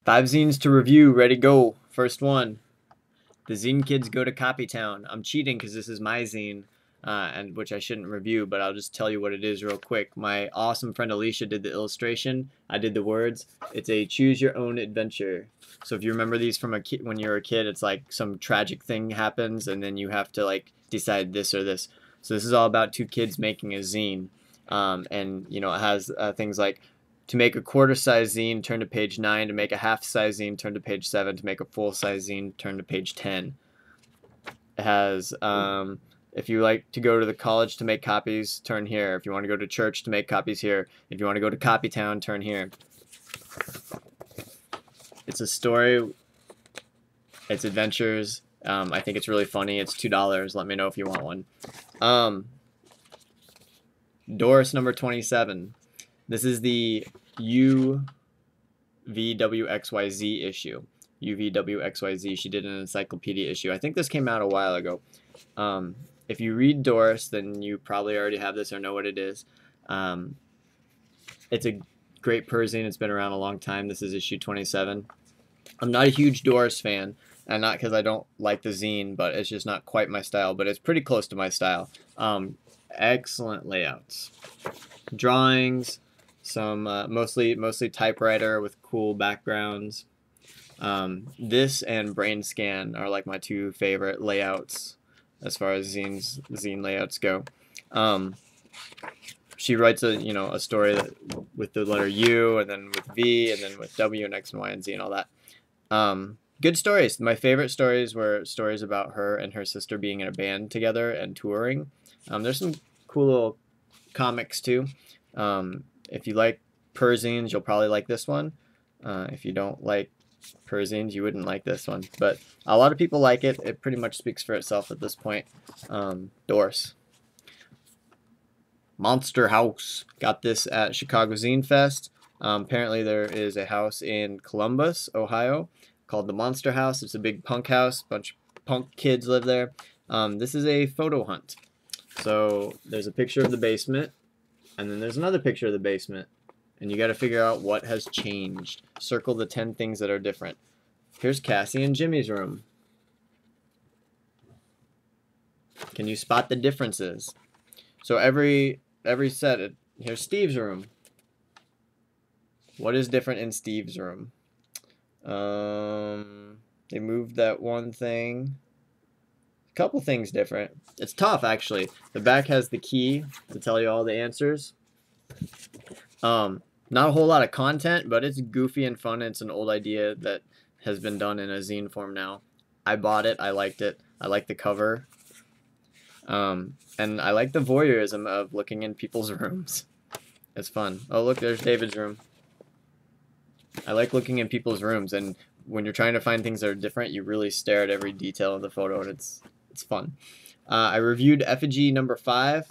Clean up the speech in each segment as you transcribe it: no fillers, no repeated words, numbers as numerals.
5 zines to review, ready, go. First one. The Zine Kids Go to Copy Town. I'm cheating because this is my zine, and which I shouldn't review, but I'll just tell you what it is real quick. My awesome friend Alicia did the illustration. I did the words. It's a choose your own adventure. So if you remember these from when you were a kid, it's like some tragic thing happens, and then you have to like decide this or this. So this is all about 2 kids making a zine, and you know it has things like to make a quarter-size zine, turn to page 9. To make a half-size zine, turn to page 7. To make a full-size zine, turn to page 10. It has, if you like to go to the college to make copies, turn here. If you want to go to church to make copies, here. If you want to go to Copy Town, turn here. It's a story. It's adventures. I think it's really funny. It's $2. Let me know if you want one. Doris number 27. This is the UVWXYZ issue. UVWXYZ. She did an encyclopedia issue. I think this came out a while ago. If you read Doris, then you probably already have this or know what it is. It's a great Persian. It's been around a long time. This is issue 27. I'm not a huge Doris fan, and not because I don't like the zine, but it's just not quite my style, but it's pretty close to my style. Excellent layouts. Drawings. Some mostly typewriter with cool backgrounds. This and Brain Scan are like my 2 favorite layouts as far as zine layouts go. She writes a story with the letter U, and then with V, and then with W and X and Y and Z and all that. Good stories. My favorite stories were stories about her and her sister being in a band together and touring. There's some cool little comics too. If you like Persians, you'll probably like this one. If you don't like Persians, you wouldn't like this one. But a lot of people like it. It pretty much speaks for itself at this point. Doris. Monster House. Got this at Chicago Zine Fest. Apparently there is a house in Columbus, Ohio, called the Monster House. It's a big punk house. A bunch of punk kids live there. This is a photo hunt. So there's a picture of the basement. And then there's another picture of the basement. And you got to figure out what has changed. Circle the 10 things that are different. Here's Cassie and Jimmy's room. Can you spot the differences? So every set, here's Steve's room. What is different in Steve's room? They moved that one thing. A couple things different. It's tough, actually. The back has the key to tell you all the answers. Not a whole lot of content, but it's goofy and fun. It's an old idea that has been done in a zine form now. I bought it. I liked it. I like the cover. And I like the voyeurism of looking in people's rooms. It's fun. Oh, look, there's David's room. I like looking in people's rooms, and when you're trying to find things that are different, you really stare at every detail of the photo, and it's fun. I reviewed Effigy number 5.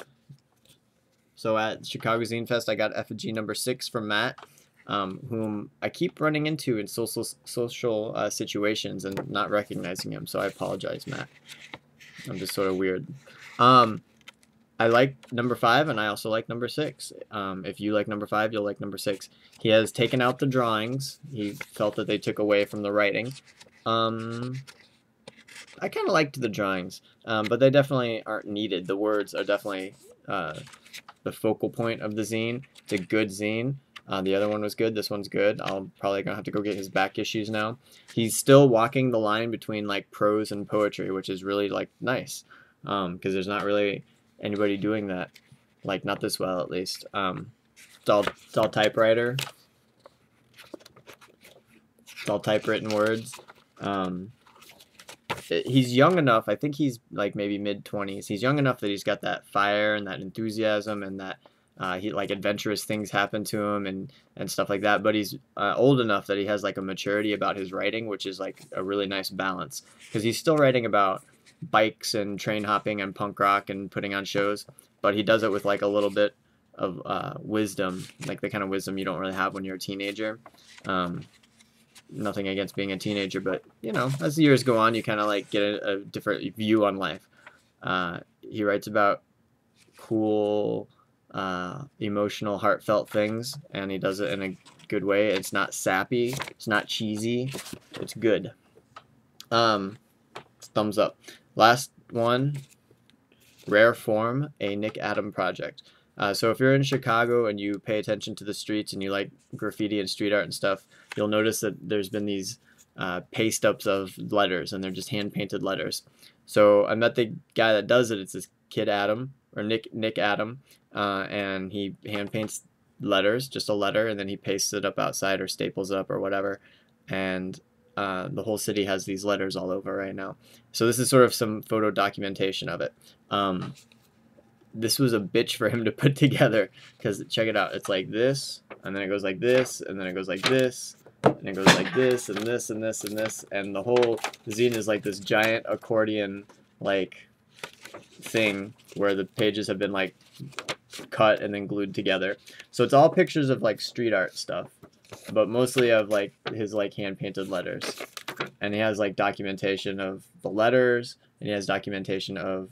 So at Chicago Zine Fest, I got Effigy number 6 from Matt, whom I keep running into in social situations and not recognizing him. So I apologize, Matt. I'm just sort of weird. I like number 5, and I also like number 6. If you like number 5, you'll like number 6. He has taken out the drawings. He felt that they took away from the writing. I kind of liked the drawings, but they definitely aren't needed. The words are definitely the focal point of the zine. It's a good zine. The other one was good. This one's good. I'm probably going to have to go get his back issues now. He's still walking the line between like prose and poetry, which is really like nice, because there's not really anybody doing that, like not this well at least. It's all typewriter. It's all typewritten words. He's young enough. I think he's like maybe mid-20s. He's young enough that he's got that fire and that enthusiasm, and that he like adventurous things happen to him and stuff like that. But he's old enough that he has like a maturity about his writing, which is like a really nice balance, because he's still writing about bikes and train hopping and punk rock and putting on shows, but he does it with like a little bit of wisdom, like the kind of wisdom you don't really have when you're a teenager. Nothing against being a teenager, but you know, as the years go on, you kind of like get a different view on life. He writes about cool, emotional, heartfelt things, and he does it in a good way. It's not sappy. It's not cheesy. It's good. Thumbs up. Last one, Rare Form, a Nick Adam project. So if you're in Chicago and you pay attention to the streets and you like graffiti and street art and stuff, you'll notice that there's been these paste ups of letters, and they're just hand painted letters. So I met the guy that does it. It's this kid Adam, or Nick Adam, and he hand paints letters, just a letter, and then he pastes it up outside or staples it up or whatever. And the whole city has these letters all over right now. So this is sort of some photo documentation of it. This was a bitch for him to put together, because check it out. It's like this, and then it goes like this, and then it goes like this, and it goes like this, and this, and this, and this, and the whole zine is like this giant accordion like thing where the pages have been like cut and then glued together. So it's all pictures of like street art stuff, but mostly of like his like hand painted letters. And he has like documentation of the letters, and he has documentation of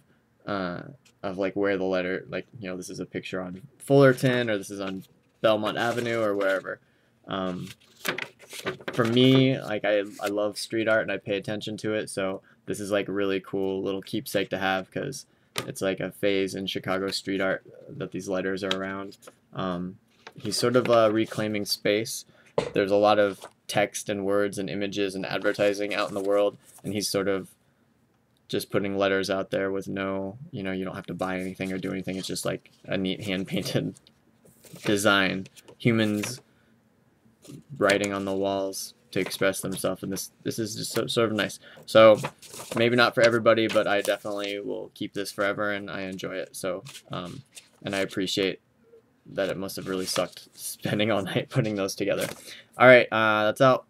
like where the letter, like, you know, this is a picture on Fullerton, or this is on Belmont Avenue, or wherever. For me, like, I love street art and I pay attention to it, so this is like a really cool little keepsake to have, because it's like a phase in Chicago street art that these letters are around. He's sort of reclaiming space. There's a lot of text and words and images and advertising out in the world, and he's sort of just putting letters out there with no, you know, you don't have to buy anything or do anything. It's just like a neat hand-painted design. Humans writing on the walls to express themselves, and this is just sort of nice. So maybe not for everybody, but I definitely will keep this forever, and I enjoy it. So and I appreciate that. It must have really sucked spending all night putting those together. All right, that's out.